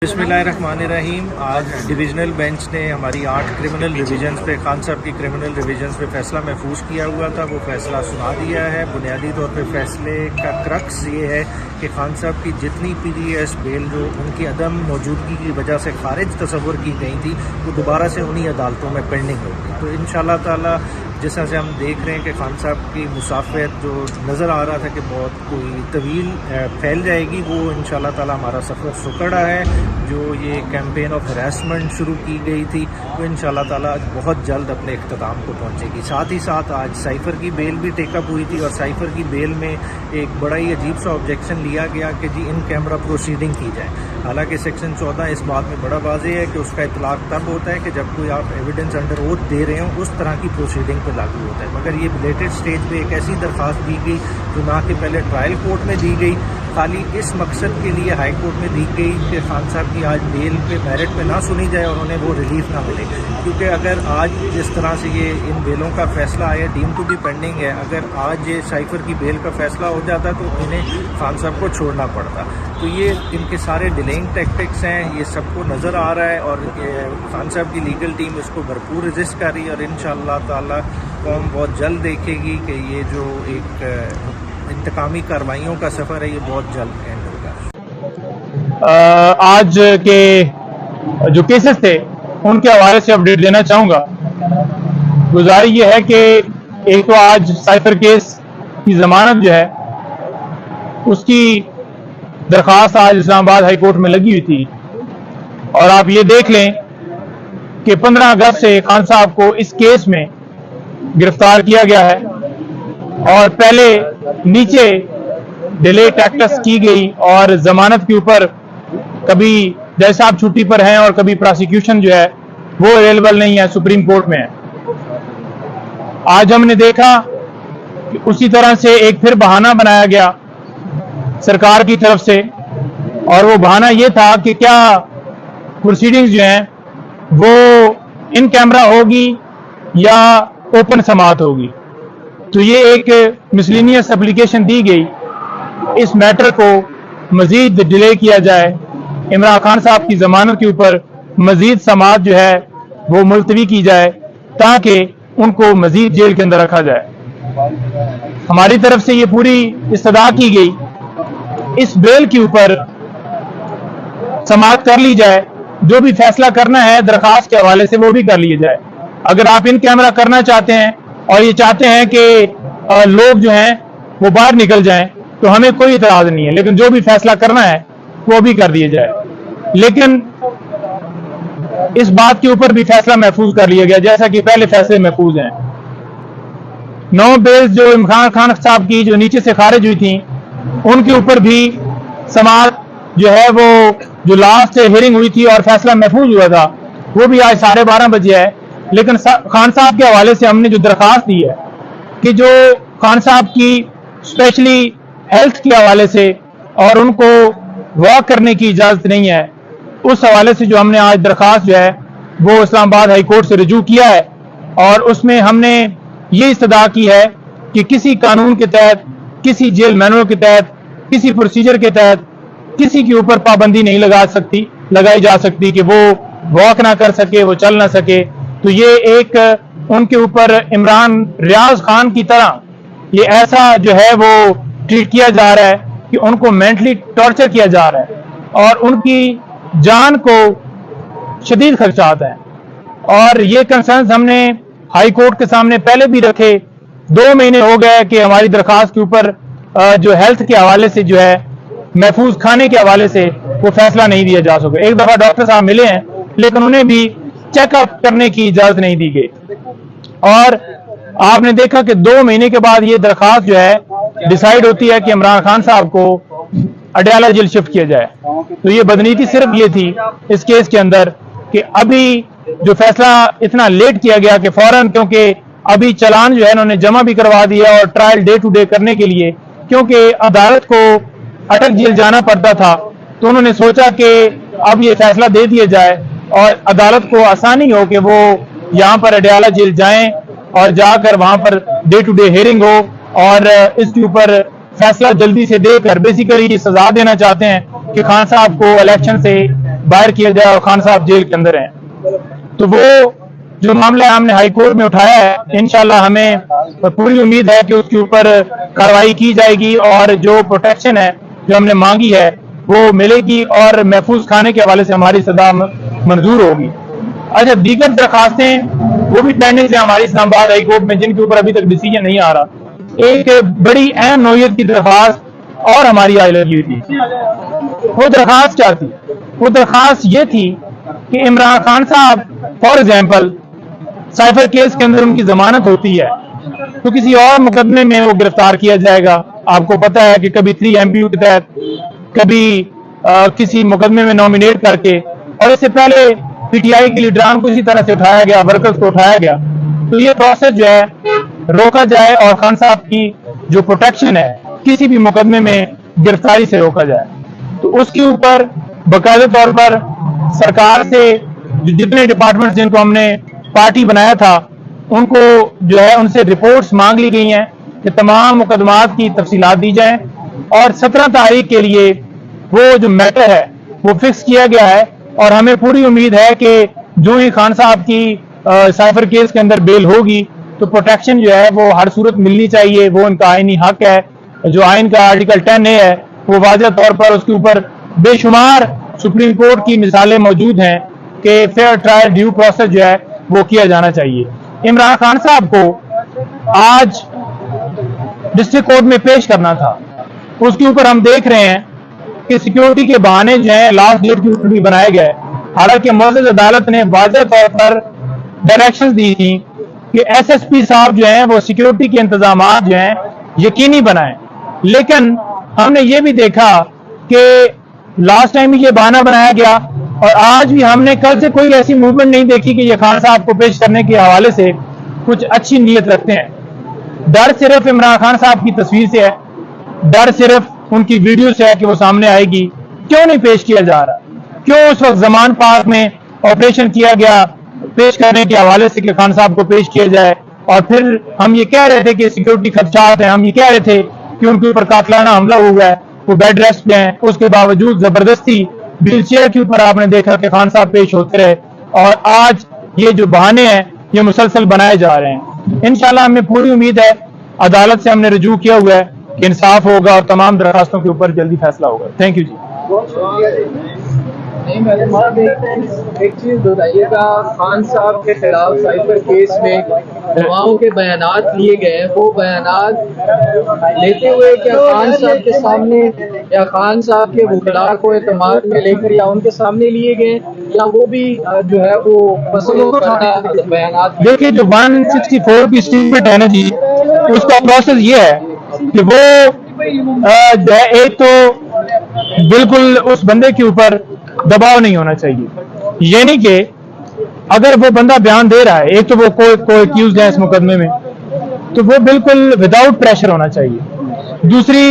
बिस्मिल्लाहिर्रहमानिर्रहीम। आज divisional bench ने हमारी 8 क्रिमिनल रिविजन्स पे, खान साहब की क्रिमिनल रिविजन्स पे फैसला महफूज किया हुआ था। वो फैसला सुना दिया है। बुनियादी तौर पे फैसले का क्रक्स ये है कि खान साहब की जितनी PDS बेल जो उनकी अदम मौजूदगी की वजह से खारिज तस्वुर की गई थी, वो दोबारा से उन्हीं अदालतों में पेंडिंग होगी। तो इंशाल्लाह ताला जिस तरह से हम देख रहे हैं कि खान साहब की मुसाफियत जो नज़र आ रहा था कि बहुत कोई तवील फैल जाएगी, वो इंशाल्लाह ताला हमारा सफ़र सुकड़ा है। जो ये कैंपेन ऑफ हरासमेंट शुरू की गई थी, वो इंशाल्लाह ताला बहुत जल्द अपने इख्तिताम को पहुंचेगी। साथ ही साथ आज साइफ़र की बेल भी टेकअप हुई थी, और साइफ़र की बेल में एक बड़ा ही अजीब सा ऑब्जेक्शन लिया गया कि जी इन कैमरा प्रोसीडिंग की जाए। हालांकि सेक्शन 14 इस बात में बड़ा वाज़ेह है कि उसका इतलाक तब होता है कि जब कोई आप एविडेंस अंडर ओथ दे रहे हो, उस तरह की प्रोसीडिंग पर लागू होता है। मगर ये रिलेटेड स्टेज पे एक ऐसी दरख्वास्त दी गई जो ना कि पहले ट्रायल कोर्ट में दी गई, खाली इस मकसद के लिए हाई कोर्ट में दी गई कि खान साहब की आज बेल पे मेरिट पे ना सुनी जाए और उन्हें वो रिलीफ ना मिले। क्योंकि अगर आज जिस तरह से ये इन बेलों का फैसला आया, डीम टू बी पेंडिंग है, अगर आज ये साइफ़र की बेल का फैसला हो जाता तो इन्हें खान साहब को छोड़ना पड़ता। तो ये इनके सारे डिलेइंग टैक्टिक्स हैं, ये सबको नज़र आ रहा है, और खान साहब की लीगल टीम इसको भरपूर रेजिस्ट कर रही है। और इंशाअल्लाह ताला कौम बहुत जल्द देखेगी कि ये जो एक इंतकामी कार्रवाइयों का सफ़र है, ये बहुत जल्द एंड होगा। आज के जो केसेस थे उनके हवाले से अपडेट देना चाहूँगा। गुजारिश ये है कि एक तो आज साइफर केस की जमानत जो है उसकी दरख्वास्त आज इस्लामाबाद हाई कोर्ट में लगी हुई थी, और आप ये देख लें कि 15 अगस्त से खान साहब को इस केस में गिरफ्तार किया गया है, और पहले नीचे डिले टैक्टिक्स की गई और जमानत के ऊपर कभी जज साहब छुट्टी पर हैं और कभी प्रोसिक्यूशन जो है वो अवेलेबल नहीं है, सुप्रीम कोर्ट में है। आज हमने देखा कि उसी तरह से एक फिर बहाना बनाया गया सरकार की तरफ से, और वो बहाना ये था कि क्या प्रोसीडिंग्स जो हैं वो इन कैमरा होगी या ओपन समाअत होगी। तो ये एक मिसलिनियस एप्लीकेशन दी गई, इस मैटर को मजीद डिले किया जाए, इमरान खान साहब की जमानत के ऊपर मजीद समाअत जो है वो मुलतवी की जाए ताकि उनको मजीद जेल के अंदर रखा जाए। हमारी तरफ से ये पूरी इस्तदा की गई, इस बेल के ऊपर समाअत कर ली जाए, जो भी फैसला करना है दरखास्त के हवाले से वो भी कर लिया जाए। अगर आप इन कैमरा करना चाहते हैं और ये चाहते हैं कि लोग जो हैं वो बाहर निकल जाएं, तो हमें कोई इतराज नहीं है, लेकिन जो भी फैसला करना है वो भी कर दिया जाए। लेकिन इस बात के ऊपर भी फैसला महफूज कर लिया गया जैसा कि पहले फैसले महफूज हैं। 9 बेल जो इमरान खान साहब की जो नीचे से खारिज हुई थी, उनके ऊपर भी समाअत जो है वो जो लास्ट हियरिंग हुई थी और फैसला महफूज हुआ था, वो भी आज 12:30 बजे है। लेकिन खान साहब के हवाले से हमने जो दरखास्त दी है कि जो खान साहब की स्पेशली हेल्थ के हवाले से और उनको वॉक करने की इजाज़त नहीं है, उस हवाले से जो हमने आज दरखास्त जो है वो इस्लामाबाद हाई कोर्ट से रजू किया है, और उसमें हमने ये इस्तदा की है कि किसी कानून के तहत, किसी जेल मैनुअल के तहत, किसी प्रोसीजर के तहत किसी के ऊपर पाबंदी नहीं लगाई जा सकती कि वो वॉक ना कर सके, वो चल ना सके। तो ये एक उनके ऊपर इमरान रियाज खान की तरह ये ऐसा जो है वो ट्रीट किया जा रहा है कि उनको मेंटली टॉर्चर किया जा रहा है और उनकी जान को शदीद खदशात है। और ये कंसर्न्स हमने हाई कोर्ट के सामने पहले भी रखे। 2 महीने हो गए कि हमारी दरखास्त के ऊपर जो हेल्थ के हवाले से जो है महफूज खाने के हवाले से वो फैसला नहीं दिया जा सके। एक दफा डॉक्टर साहब मिले हैं, लेकिन उन्हें भी चेकअप करने की इजाजत नहीं दी गई, और आपने देखा कि 2 महीने के बाद ये दरखास्त जो है डिसाइड होती है कि इमरान खान साहब को अडयाला जेल शिफ्ट किया जाए। तो ये बदनीति सिर्फ ये थी इस केस के अंदर कि अभी जो फैसला इतना लेट किया गया कि फौरन, क्योंकि अभी चालान जो है इन्होंने जमा भी करवा दिया और ट्रायल डे टू डे करने के लिए, क्योंकि अदालत को अटक जेल जाना पड़ता था, तो उन्होंने सोचा कि अब ये फैसला दे दिया जाए और अदालत को आसानी हो कि वो यहाँ पर अडयाला जेल जाएं और जाकर वहां per day to day hearing हो, और इसके ऊपर फैसला जल्दी से देकर बेसिकली सजा देना चाहते हैं कि खान साहब को इलेक्शन से बाहर किया जाए और खान साहब जेल के अंदर हैं। तो वो जो मामला हमने हाई कोर्ट में उठाया है, इंशाल्लाह हमें पूरी उम्मीद है कि उसके ऊपर कार्रवाई की जाएगी और जो प्रोटेक्शन है जो हमने मांगी है वो मिलेगी और महफूज खाने के हवाले से हमारी सदा मंजूर होगी। अच्छा, दीगर दरखास्तें वो भी पेंडिंग है हमारी इस्लामाबाद हाई कोर्ट में, जिनके ऊपर अभी तक डिसीजन नहीं आ रहा। एक बड़ी अहम नौयत की दरखास्त और हमारी आई लगी हुई थी। वो दरखास्त क्या थी? वो दरखास्त ये थी कि इमरान खान साहब फॉर एग्जाम्पल साइफर केस के अंदर उनकी जमानत होती है तो किसी और मुकदमे में वो गिरफ्तार किया जाएगा। आपको पता है कि कभी 3MPU के तहत, कभी किसी मुकदमे में नॉमिनेट करके, और इससे पहले PTI के लीडरान को इसी तरह से उठाया गया, वर्कर्स को उठाया गया। तो ये प्रोसेस जो है रोका जाए और खान साहब की जो प्रोटेक्शन है किसी भी मुकदमे में गिरफ्तारी से रोका जाए। तो उसके ऊपर बाकायदा तौर पर सरकार से जितने डिपार्टमेंट जिनको हमने पार्टी बनाया था उनको जो है उनसे रिपोर्ट्स मांग ली गई हैं कि तमाम मुकदमात की तफसीलात दी जाएं और 17 तारीख के लिए वो जो मैटर है वो फिक्स किया गया है। और हमें पूरी उम्मीद है कि जो ही खान साहब की साइफर केस के अंदर बेल होगी तो प्रोटेक्शन जो है वो हर सूरत मिलनी चाहिए, वो उनका आईनी हक है। जो आइन का आर्टिकल 10A है वो वाज़ेह तौर पर उसके ऊपर बेशुमार सुप्रीम कोर्ट की मिसालें मौजूद हैं कि फेयर ट्रायल ड्यू प्रोसेस जो है वो किया जाना चाहिए। इमरान खान साहब को आज डिस्ट्रिक्ट कोर्ट में पेश करना था, उसके ऊपर हम देख रहे हैं कि सिक्योरिटी के बहाने जो है लास्ट डेट के ऊपर भी बनाए गए। हालांकि मुअज़्ज़ज़ अदालत ने वाज़ेह तौर पर डायरेक्शंस दी थी कि SSP साहब जो हैं वो सिक्योरिटी के इंतजामात जो हैं यकीनी बनाएं। लेकिन हमने ये भी देखा कि लास्ट टाइम ये बहाना बनाया गया और आज भी हमने कल से कोई ऐसी मूवमेंट नहीं देखी कि ये खान साहब को पेश करने के हवाले से कुछ अच्छी नीयत रखते हैं। डर सिर्फ इमरान खान साहब की तस्वीर से है, डर सिर्फ उनकी वीडियो से है कि वो सामने आएगी। क्यों नहीं पेश किया जा रहा? क्यों उस वक्त जमान पार्क में ऑपरेशन किया गया पेश करने के हवाले से कि खान साहब को पेश किया जाए, और फिर हम ये कह रहे थे कि सिक्योरिटी खदशात है, हम ये कह रहे थे कि उनके ऊपर कातलाना हमला हुआ है, वो बेड रेस्ट पे हैं, उसके बावजूद जबरदस्ती व्हील चेयर के ऊपर आपने देखा कि खान साहब पेश होते रहे। और आज ये जो बहाने हैं ये मुसलसल बनाए जा रहे हैं। इंशाल्लाह हमें पूरी उम्मीद है, अदालत से हमने रजू किया हुआ है कि इंसाफ होगा और तमाम दरखास्तों के ऊपर जल्दी फैसला होगा। थैंक यू जी। एक चीज बताइएगा, खान साहब के खिलाफ साइफर केस में गवाहों के बयानात लिए गए, वो बयानात लेते हुए क्या खान साहब के सामने या खान साहब के वकला को एतमाद में लेकर या उनके सामने लिए गए, या वो भी जो है वो बयानात? देखिए, जो 164 की स्टेटमेंट है ना जी, उसका प्रोसेस ये है कि वो जो है एक तो बिल्कुल उस बंदे के ऊपर दबाव नहीं होना चाहिए। ये नहीं कि अगर वो बंदा बयान दे रहा है, एक तो वो कोई एक्यूज है इस मुकदमे में, तो वो बिल्कुल विदाउट प्रेशर होना चाहिए। दूसरी